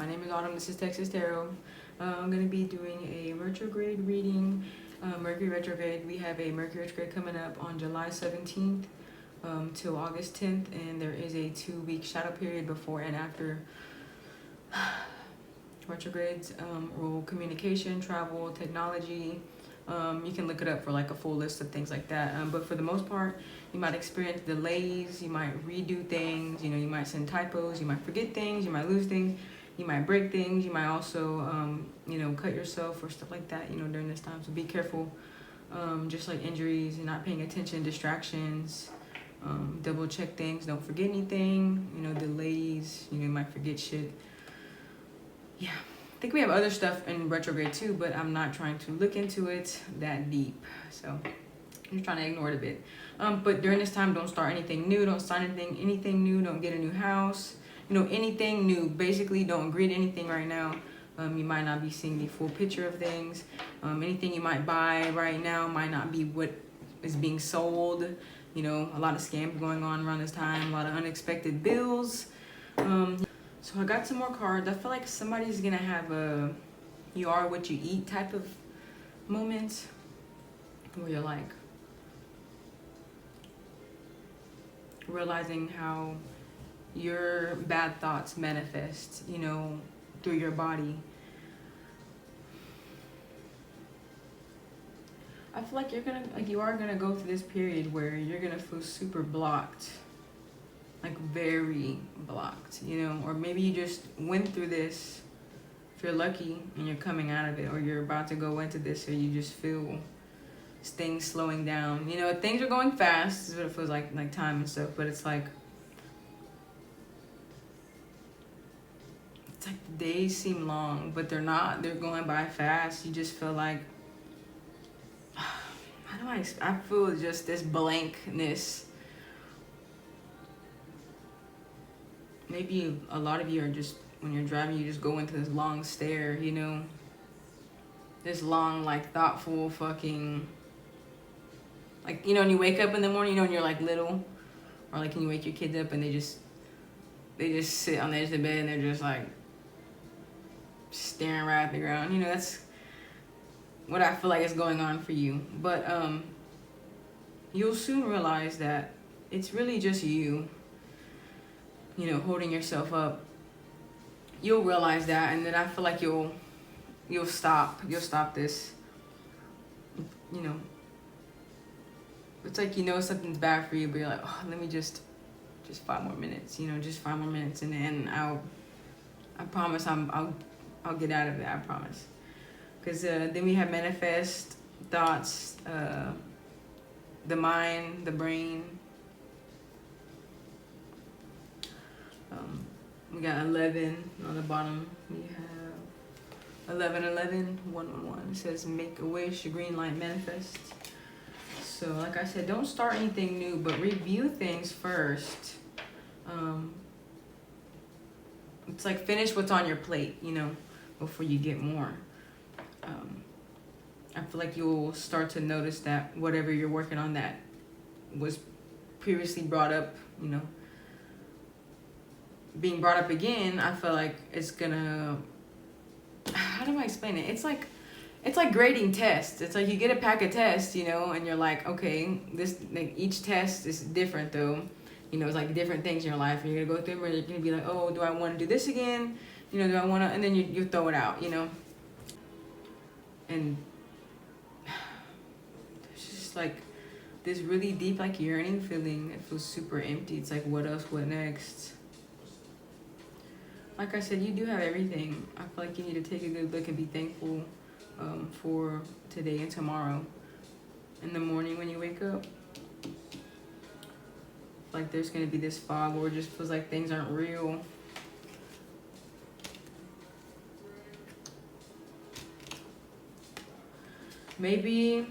My name is Autumn. This is Texas Tarot. I'm going to be doing a retrograde reading, Mercury retrograde. We have a Mercury retrograde coming up on July 17th till August 10th, and there is a 2-week shadow period before and after retrogrades. Rule communication, travel, technology. You can look it up for like a full list of things like that. But for the most part, you might experience delays, you might redo things, you might send typos, you might forget things, you might lose things, you might break things, you might also, cut yourself or stuff like that, during this time. So be careful, just like injuries and not paying attention, distractions, double check things, don't forget anything, delays, you might forget shit. Yeah. I think we have other stuff in retrograde too, but I'm not trying to look into it that deep. So I'm just trying to ignore it a bit. But during this time, don't start anything new. Don't sign anything new. Don't get a new house. Anything new. Basically, don't agree to anything right now. You might not be seeing the full picture of things. Anything you might buy right now might not be what is being sold. A lot of scams going on around this time. A lot of unexpected bills. So I got some more cards. I feel like somebody's gonna have a you are what you eat type of moment where you're like realizing how your bad thoughts manifest, through your body. I feel like you are gonna go through this period where you're gonna feel super blocked. Like very blocked, or maybe you just went through this if you're lucky and you're coming out of it, or you're about to go into this, or you just feel things slowing down. Things are going fast is what it feels like time and stuff, but it's like the days seem long, but they're not. They're going by fast. You just feel like I feel just this blankness. Maybe a lot of you are just, when you're driving, you just go into this long stare, this long, thoughtful fucking, when you wake up in the morning, when you're little, or when you wake your kids up and they just sit on the edge of the bed and they're just staring right at the ground. That's what I feel like is going on for you. But you'll soon realize that it's really just you. Holding yourself up. You'll realize that, and then I feel like you'll stop this. It's like something's bad for you, but you're like, oh, let me just 5 more minutes. Just 5 more minutes, and then I promise I'll get out of it. I promise. Because then we have manifest, thoughts, the mind, the brain. We got 11 on the bottom. We have 1111 111. It says make a wish, green light, manifest. So like I said, don't start anything new, but review things first. It's like finish what's on your plate, before you get more. I feel like you'll start to notice that whatever you're working on that was previously brought up, being brought up again, I feel like it's gonna, how do I explain it? It's like grading tests. It's like you get a pack of tests, and you're like, okay, this, each test is different though. It's different things in your life, and you're gonna go through them, and you're gonna be like, oh, do I want to do this again? Do I want to, and then you throw it out, and there's just this really deep, yearning feeling. It feels super empty. It's like, what else? What next? Like I said, you do have everything. I feel like you need to take a good look and be thankful for today and tomorrow. In the morning when you wake up, there's going to be this fog where it just feels like things aren't real. Maybe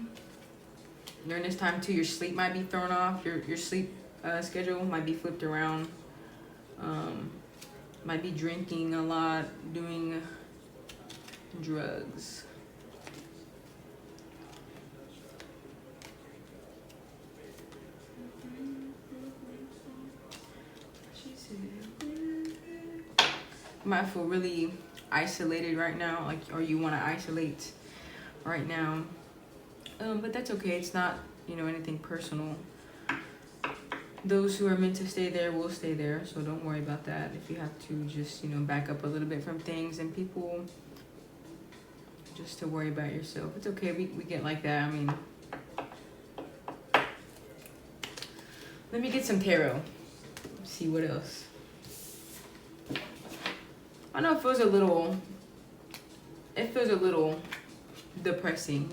during this time too, your sleep might be thrown off. Your sleep schedule might be flipped around. Might be drinking a lot, doing drugs. You might feel really isolated right now, like, or you want to isolate right now. But that's okay. It's not, anything personal. Those who are meant to stay there will stay there, so don't worry about that. If you have to just, back up a little bit from things and people, just to worry about yourself. It's okay. We get like that. I mean, let me get some tarot. See what else. I know it feels a little depressing,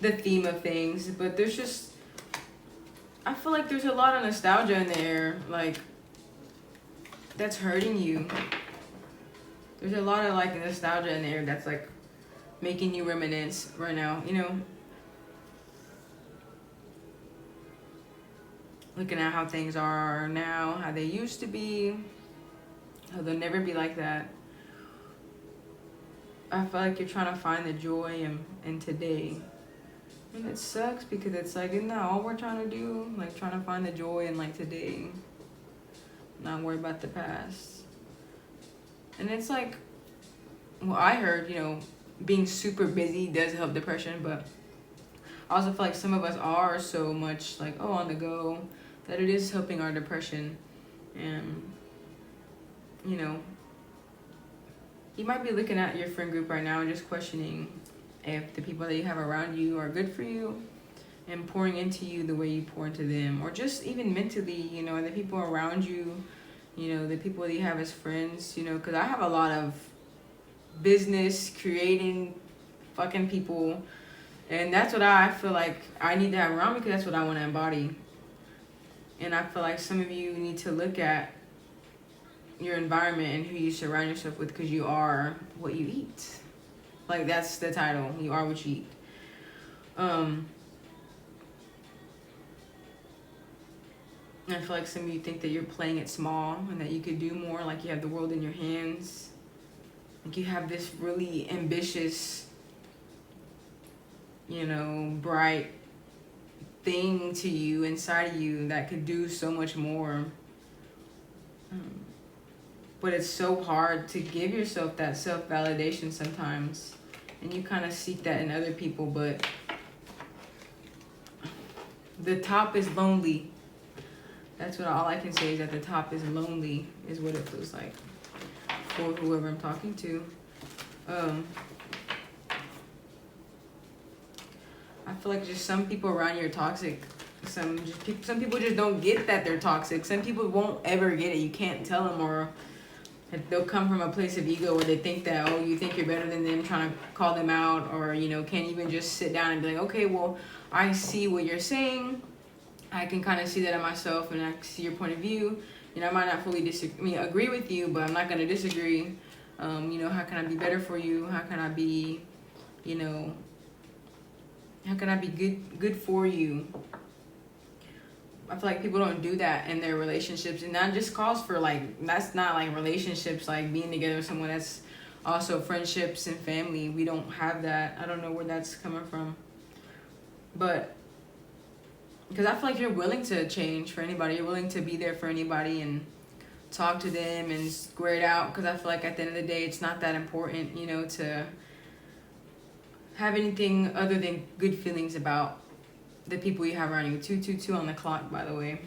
the theme of things, but I feel like there's a lot of nostalgia in the air, like, that's hurting you. There's a lot of, like, nostalgia in the air that's, like, making you reminisce right now, looking at how things are now, how they used to be, how they'll never be like that. I feel like you're trying to find the joy in today. And it sucks because it's like, isn't that all we're trying to do? Like, trying to find the joy in, like, today. Not worry about the past. And it's like, well, I heard, being super busy does help depression, but I also feel like some of us are so much, like, on the go, that it is helping our depression. And, you might be looking at your friend group right now and just questioning if the people that you have around you are good for you and pouring into you the way you pour into them, or just even mentally, the people around you, the people that you have as friends, because I have a lot of business creating fucking people, and that's what I feel like I need to have around me, because that's what I want to embody. And I feel like some of you need to look at your environment and who you surround yourself with, because you are what you eat. Like, that's the title. You are what you eat. I feel like some of you think that you're playing it small and that you could do more, like you have the world in your hands. Like, you have this really ambitious, bright thing to you, inside of you, that could do so much more. But it's so hard to give yourself that self-validation sometimes. And you kind of seek that in other people, but the top is lonely. That's all I can say, is that the top is lonely, is what it feels like for whoever I'm talking to. I feel like just some people around you are toxic. Some people just don't get that they're toxic. Some people won't ever get it. You can't tell them, or they'll come from a place of ego where they think that, you think you're better than them, trying to call them out, or, can't even just sit down and be like, okay, well, I see what you're saying. I can kind of see that in myself, and I see your point of view. I might not fully agree with you, but I'm not going to disagree. How can I be better for you? How can I be, how can I be good for you? I feel like people don't do that in their relationships, and that just calls for, like, that's not like relationships, like being together with someone. That's also friendships and family. We don't have that. I don't know where that's coming from, but because I feel like you're willing to change for anybody. You're willing to be there for anybody and talk to them and square it out, because I feel like at the end of the day, it's not that important, to have anything other than good feelings about the people you have around you. 222 on the clock, by the way.